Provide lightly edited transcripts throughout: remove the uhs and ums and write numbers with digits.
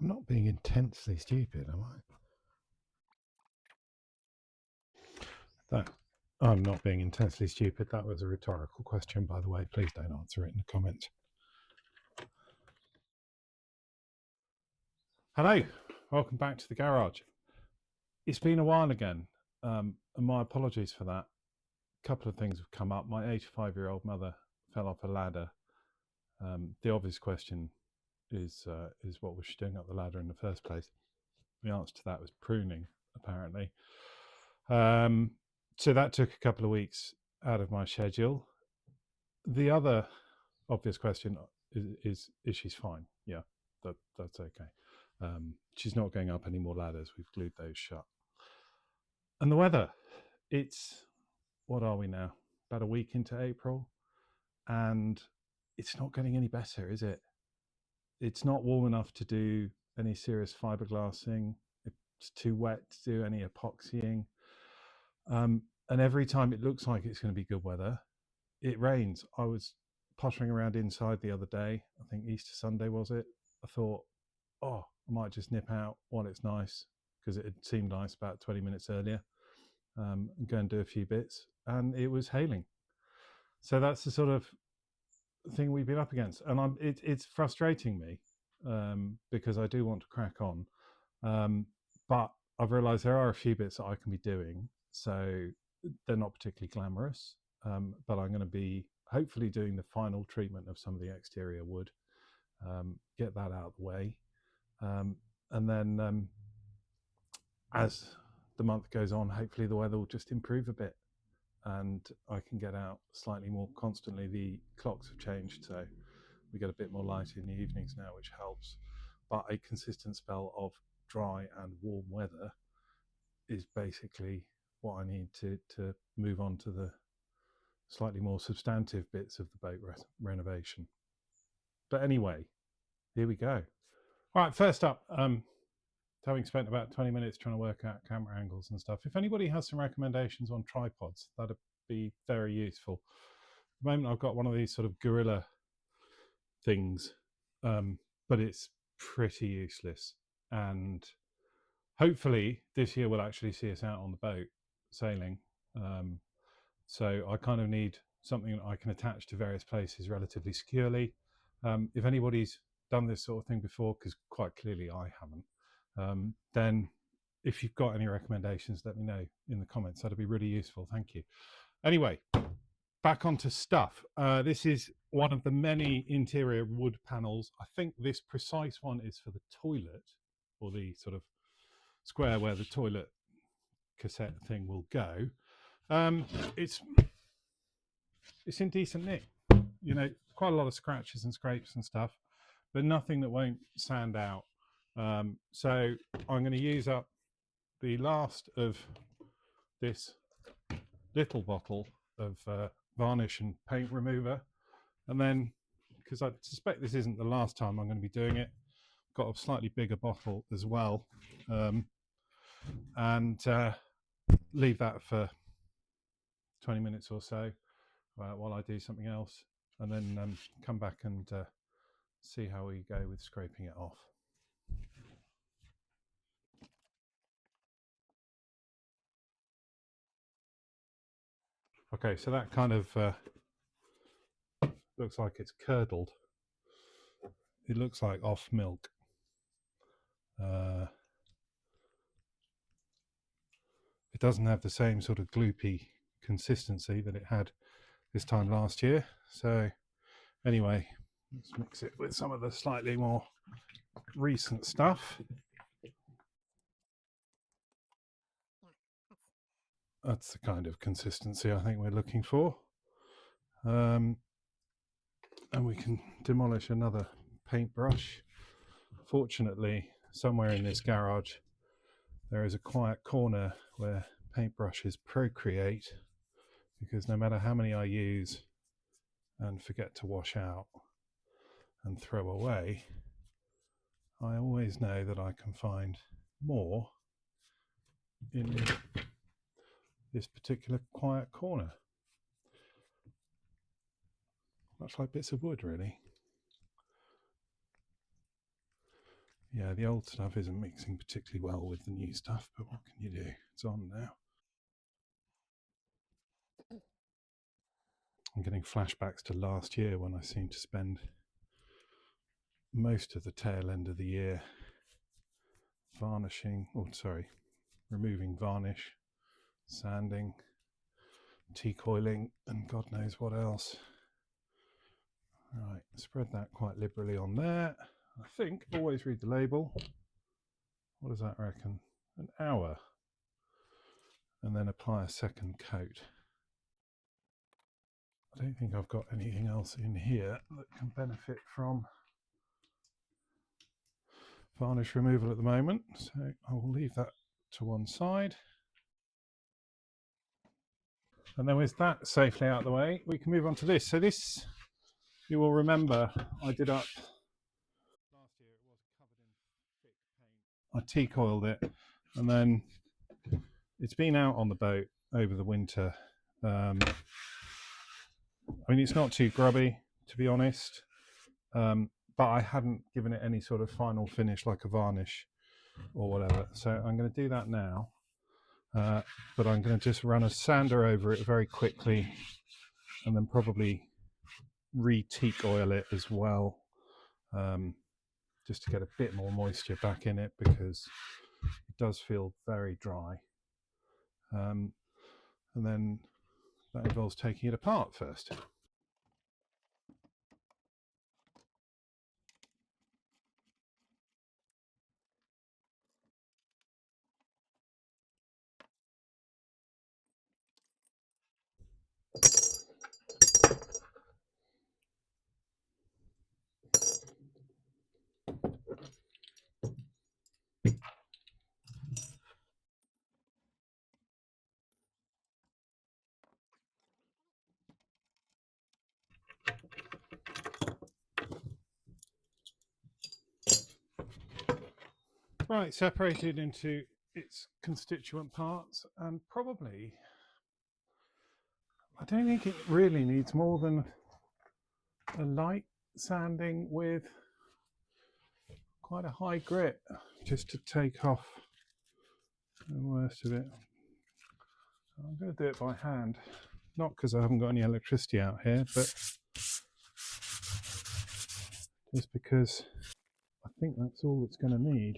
I'm not being intensely stupid, am I? I'm not being intensely stupid. That was a rhetorical question, by the way. Please don't answer it in the comments. Hello, welcome back to the garage. It's been a while again, and my apologies for that. A couple of things have come up. My 85-year-old mother fell off a ladder. The obvious question is what was she doing up the ladder in the first place? The answer to that was pruning, apparently. So that took a couple of weeks out of my schedule. The other obvious question is she's fine? Yeah, that's okay. She's not going up any more ladders. We've glued those shut. And the weather, it's, what are we now? About a week into April, and it's not getting any better, is it? It's not warm enough to do any serious fiberglassing. It's too wet to do any epoxying. And every time it looks like it's going to be good weather, it rains. I was pottering around inside the other day. I think Easter Sunday was it. I thought, oh, I might just nip out while it's nice, because it had seemed nice about 20 minutes earlier, and go and do a few bits. And it was hailing. So that's the sort of thing we've been up against. And it's frustrating me, because I do want to crack on. But I've realised there are a few bits that I can be doing. So they're not particularly glamorous, but I'm going to be hopefully doing the final treatment of some of the exterior wood, get that out of the way. And then as the month goes on, hopefully the weather will just improve a bit and I can get out slightly more constantly. The clocks have changed, so we get a bit more light in the evenings now, which helps. But a consistent spell of dry and warm weather is basically what I need to move on to the slightly more substantive bits of the boat renovation. But anyway, here we go. All right, first up, having spent about 20 minutes trying to work out camera angles and stuff, if anybody has some recommendations on tripods, that'd be very useful. At the moment, I've got one of these sort of gorilla things, but it's pretty useless. And hopefully this year will actually see us out on the boat sailing. So I kind of need something that I can attach to various places relatively securely. If anybody's done this sort of thing before, because quite clearly I haven't, then if you've got any recommendations, let me know in the comments. That'd be really useful. Thank you. Anyway, back onto stuff. This is one of the many interior wood panels. I think this precise one is for the toilet, or the sort of square where the toilet cassette thing will go. It's in decent nick, you know, quite a lot of scratches and scrapes and stuff, but nothing that won't sand out. So I'm going to use up the last of this little bottle of varnish and paint remover, and then, because I suspect this isn't the last time I'm going to be doing it, got a slightly bigger bottle as well, and leave that for 20 minutes or so while I do something else, and then come back and see how we go with scraping it off. Okay, so that kind of looks like it's curdled. It looks like off milk. It doesn't have the same sort of gloopy consistency that it had this time last year. So anyway, let's mix it with some of the slightly more recent stuff. That's the kind of consistency I think we're looking for. And we can demolish another paintbrush. Fortunately, somewhere in this garage, there is a quiet corner where paintbrushes procreate, because no matter how many I use and forget to wash out and throw away, I always know that I can find more in this particular quiet corner. Much like bits of wood, really. Yeah, the old stuff isn't mixing particularly well with the new stuff, but what can you do? It's on now. I'm getting flashbacks to last year when I seemed to spend most of the tail end of the year varnishing, removing varnish, sanding, teak oiling, and God knows what else. Right, spread that quite liberally on there. I think always read the label. What does that reckon? An hour. And then apply a second coat. I don't think I've got anything else in here that can benefit from varnish removal at the moment, so I will leave that to one side. And then with that safely out of the way, we can move on to this. So this, you will remember, I did up last year. It was covered in thick paint. I teak oiled it, and then it's been out on the boat over the winter. I mean, it's not too grubby, to be honest, but I hadn't given it any sort of final finish like a varnish or whatever. So I'm going to do that now, but I'm going to just run a sander over it very quickly, and then probably re-teak oil it as well, just to get a bit more moisture back in it, because it does feel very dry. And then that involves taking it apart first. Right, separated into its constituent parts, and probably, I don't think it really needs more than a light sanding with quite a high grit, just to take off the worst of it. I'm going to do it by hand, not because I haven't got any electricity out here, but just because I think that's all it's going to need.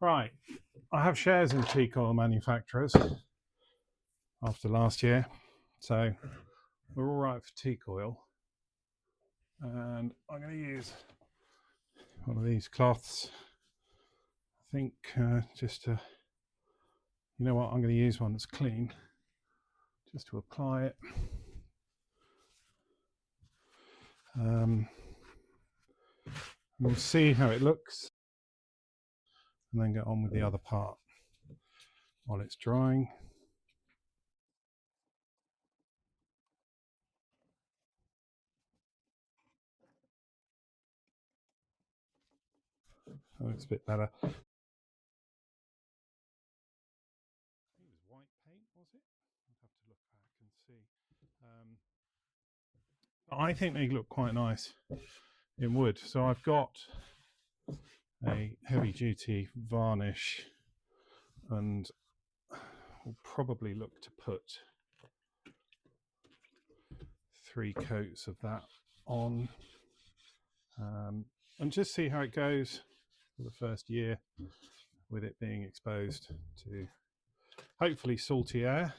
Right, I have shares in teak oil manufacturers after last year, so we're all right for teak oil. And I'm going to use one of these cloths. I think just to, you know what, I'm going to use one that's clean just to apply it. We'll see how it looks and then get on with the other part while it's drying. That looks a bit better. It was white paint, was it? I'll have to look back and see. I think they look quite nice in wood. So I've got a heavy duty varnish, and we'll probably look to put 3 coats of that on, and just see how it goes for the first year with it being exposed to hopefully salty air.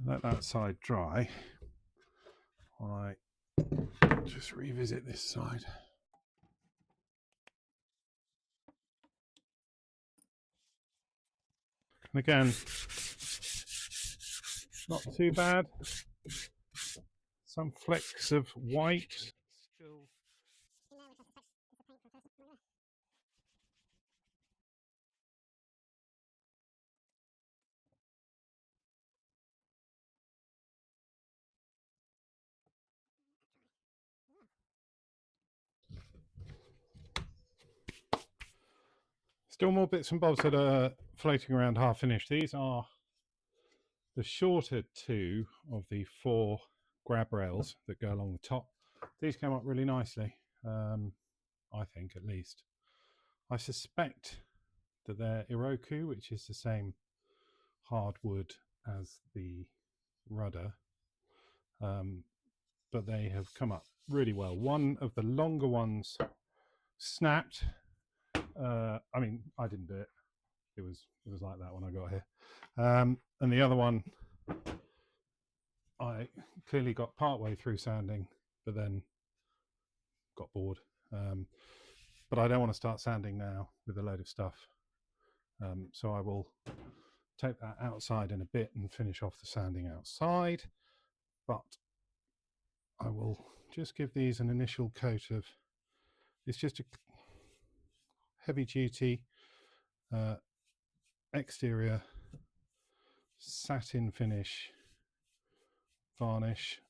Let that side dry while I just revisit this side. And again, not too bad. Some flecks of white still. Still more bits and bobs that are floating around half finished. These are the shorter two of the 4 grab rails that go along the top. These came up really nicely, I think, at least. I suspect that they're Iroku, which is the same hardwood as the rudder, but they have come up really well. One of the longer ones snapped. I mean, I didn't do it. It was like that when I got here. And the other one, I clearly got part way through sanding, but then got bored. But I don't want to start sanding now with a load of stuff. So I will take that outside in a bit and finish off the sanding outside. But I will just give these an initial coat of, it's just a heavy duty exterior satin finish varnish.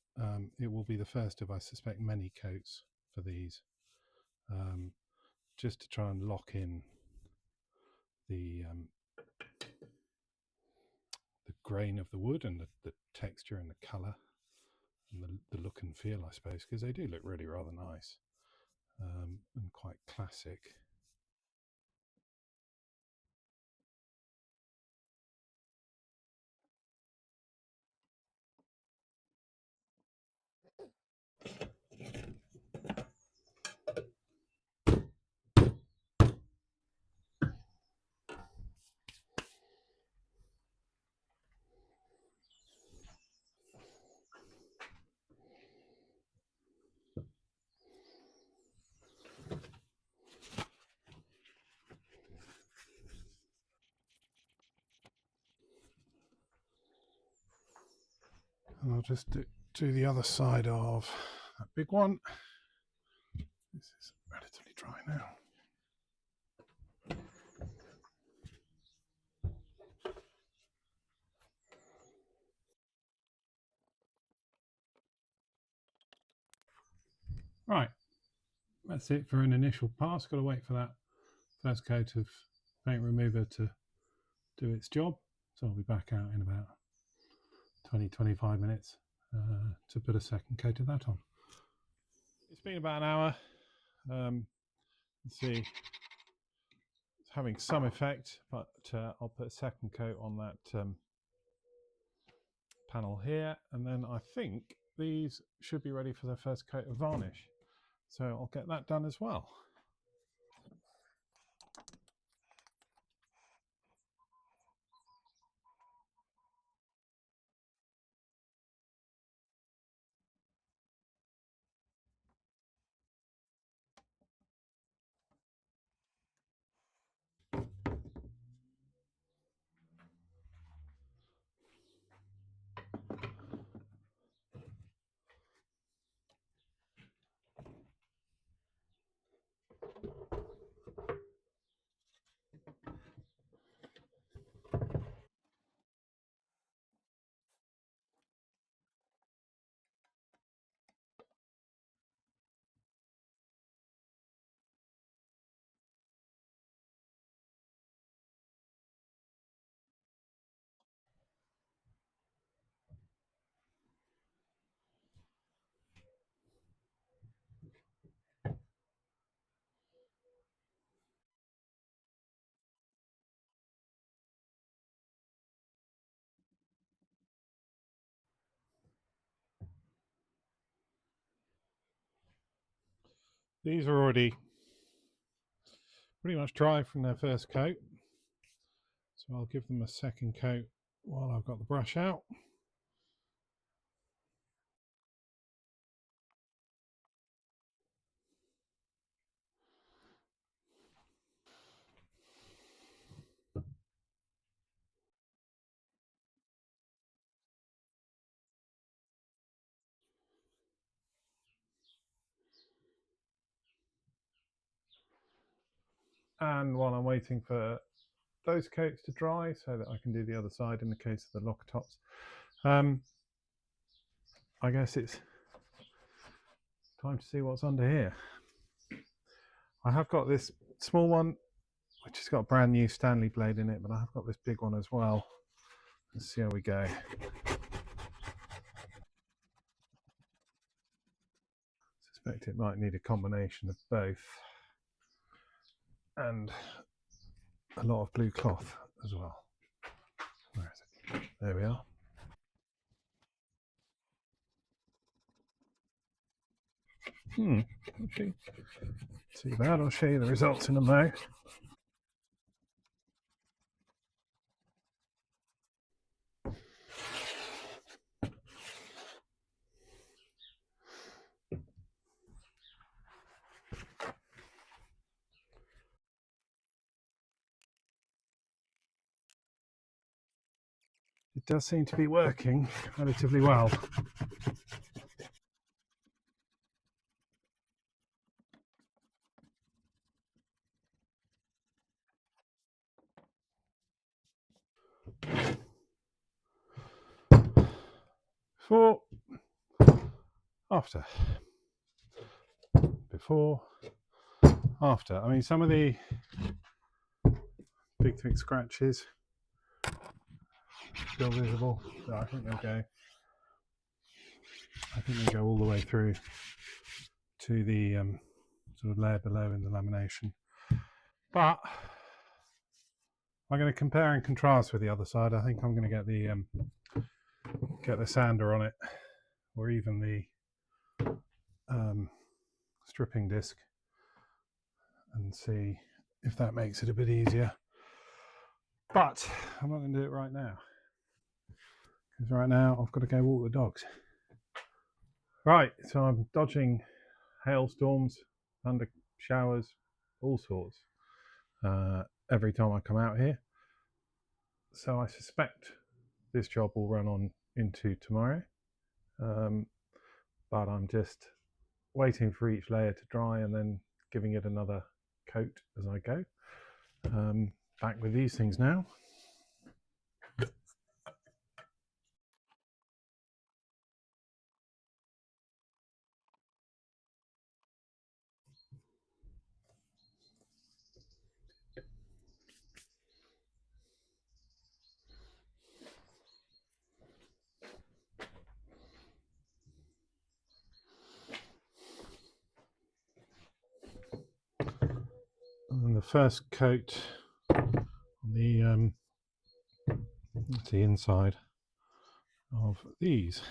It will be the first of, I suspect, many coats for these, just to try and lock in the grain of the wood and the texture and the colour and the look and feel, I suppose, because they do look really rather nice, and quite classic. And I'll just do the other side of that big one. This is relatively dry now. Right, that's it for an initial pass. Got to wait for that first coat of paint remover to do its job. So I'll be back out in about 20-25 minutes to put a second coat of that on. It's been about an hour. Let's see, it's having some effect, but I'll put a second coat on that panel here, and then I think these should be ready for their first coat of varnish. So I'll get that done as well. These are already pretty much dry from their first coat, so I'll give them a second coat while I've got the brush out. And while I'm waiting for those coats to dry so that I can do the other side in the case of the locker tops, I guess it's time to see what's under here. I have got this small one which has got a brand new Stanley blade in it, but I've got this big one as well. Let's see how we go. Suspect it might need a combination of both, and a lot of blue cloth as well. Where is it? There we are. Okay. Too bad. I'll show you the results in a mo. It does seem to be working relatively well. Before, after. Before, after. I mean, some of the big thick scratches still visible, but I think they'll go. I think they go all the way through to the sort of layer below in the lamination. But I'm going to compare and contrast with the other side. I think I'm going to get the sander on it, or even the stripping disc, and see if that makes it a bit easier. But I'm not going to do it right now, because right now I've got to go walk the dogs. Right, so I'm dodging hailstorms, thunder showers, all sorts, every time I come out here. So I suspect this job will run on into tomorrow, but I'm just waiting for each layer to dry and then giving it another coat as I go. Back with these things now. And the first coat on the inside of these.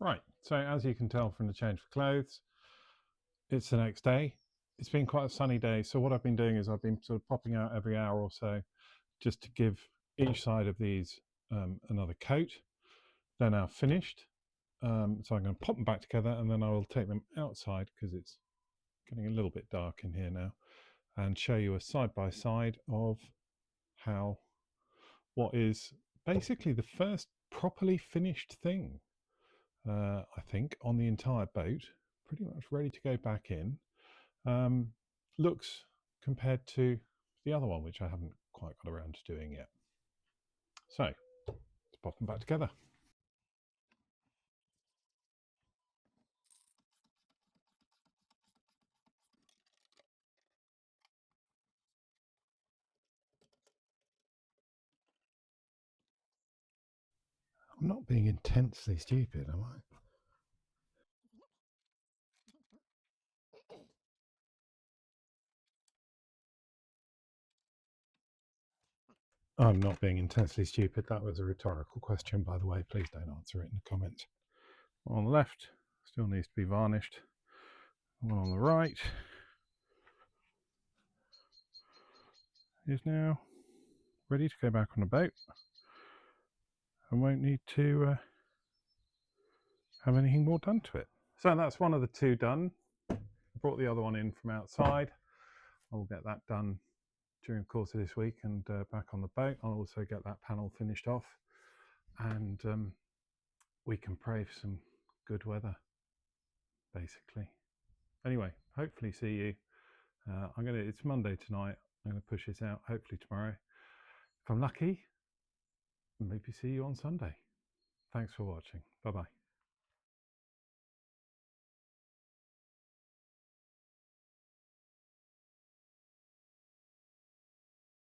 Right, so as you can tell from the change of clothes, it's the next day. It's been quite a sunny day, so what I've been doing is I've been sort of popping out every hour or so just to give each side of these another coat. They're now finished, so I'm going to pop them back together, and then I will take them outside because it's getting a little bit dark in here now, and show you a side-by-side of how what is basically the first properly finished thing, I think, on the entire boat, pretty much ready to go back in, looks compared to the other one, which I haven't quite got around to doing yet. So let's pop them back together. I'm not being intensely stupid, am I? I'm not being intensely stupid. That was a rhetorical question, by the way. Please don't answer it in the comments. One on the left still needs to be varnished. One on the right is now ready to go back on a boat and won't need to have anything more done to it. So that's one of the two done. I brought the other one in from outside. I will get that done during the course of this week and back on the boat. I'll also get that panel finished off, and we can pray for some good weather, basically. Anyway, hopefully see you. It's Monday tonight. I'm gonna push this out hopefully tomorrow. If I'm lucky, maybe see you on Sunday. Thanks for watching. Bye bye.